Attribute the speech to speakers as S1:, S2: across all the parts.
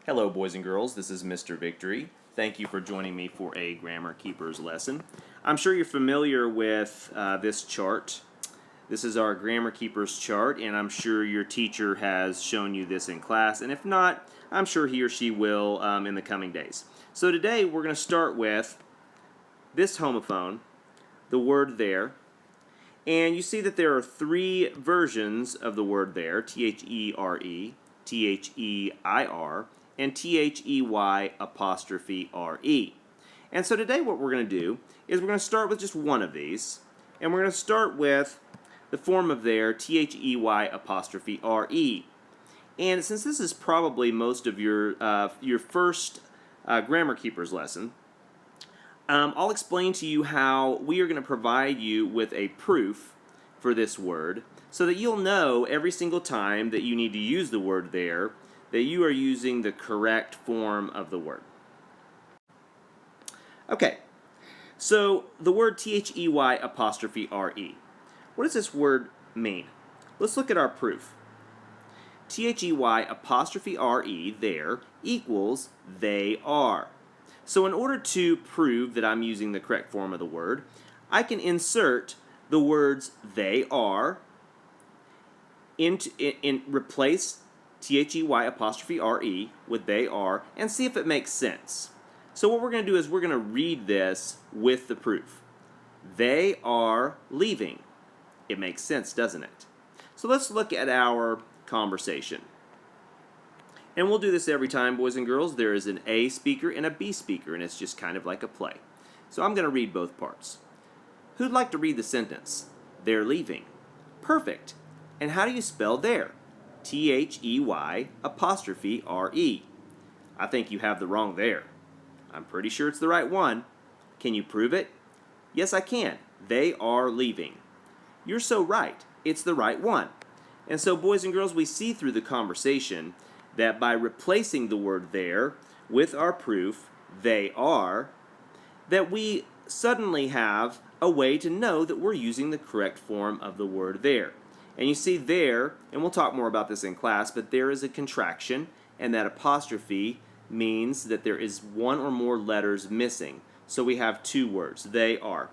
S1: Hello, boys and girls. This is Mr. Victory. Thank you for joining me for a Grammar Keepers lesson. I'm sure you're familiar with this chart. This is our Grammar Keepers chart, and I'm sure your teacher has shown you this in class. And if not, I'm sure he or she will in the coming days. So today we're going to start with this homophone, the word there. And you see that there are three versions of the word there: T-H-E-R-E, T-H-E-I-R, and T-H-E-Y apostrophe R-E. And so today what we're going to do is we're going to start with just one of these, and we're going to start with the form of there, T-H-E-Y apostrophe R-E. And since this is probably most of your first Grammar Keepers lesson, I'll explain to you how we are going to provide you with a proof for this word so that you'll know every single time that you need to use the word there that you are using the correct form of the word. Okay, so the word T-H-E-Y apostrophe R-E. What does this word mean? Let's look at our proof. T-H-E-Y apostrophe R-E there equals they are. So in order to prove that I'm using the correct form of the word, I can insert the words they are replace T-H-E-Y apostrophe R-E with they are and see if it makes sense. So what we're going to do is we're going to read this with the proof. They are leaving. It makes sense, doesn't it? So let's look at our conversation. And we'll do this every time, boys and girls. There is an A speaker and a B speaker, and it's just kind of like a play. So I'm going to read both parts. Who'd like to read the sentence? They're leaving. Perfect. And how do you spell there? T-H-E-Y apostrophe R-E. I think you have the wrong there. I'm pretty sure it's the right one. Can you prove it? Yes, I can. They are leaving. You're so right. It's the right one. And so, boys and girls, we see through the conversation that by replacing the word there with our proof, they are, that we suddenly have a way to know that we're using the correct form of the word there. And you see there, and we'll talk more about this in class, but there is a contraction, and that apostrophe means that there is one or more letters missing. So we have two words, they are.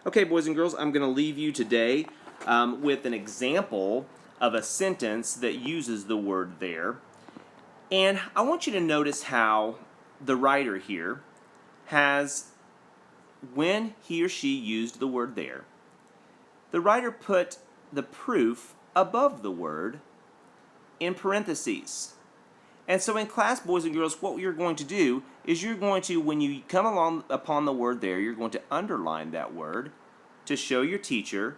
S1: Okay, boys and girls, I'm going to leave you today with an example of a sentence that uses the word there. And I want you to notice how the writer here has, when he or she used the word there, the writer put the proof above the word in parentheses. And so in class, boys and girls, what you're going to do is you're going to, when you come along upon the word there, you're going to underline that word to show your teacher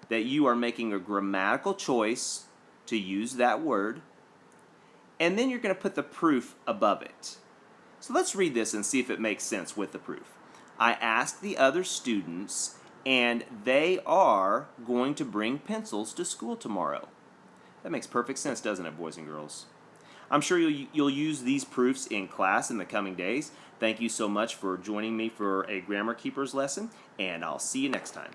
S1: that you are making a grammatical choice to use that word, and then you're going to put the proof above it. So let's read this and see if it makes sense with the proof. I asked the other students, and they are going to bring pencils to school tomorrow. That makes perfect sense, doesn't it, boys and girls? I'm sure you'll use these proofs in class in the coming days. Thank you so much for joining me for a Grammar Keepers lesson, and I'll see you next time.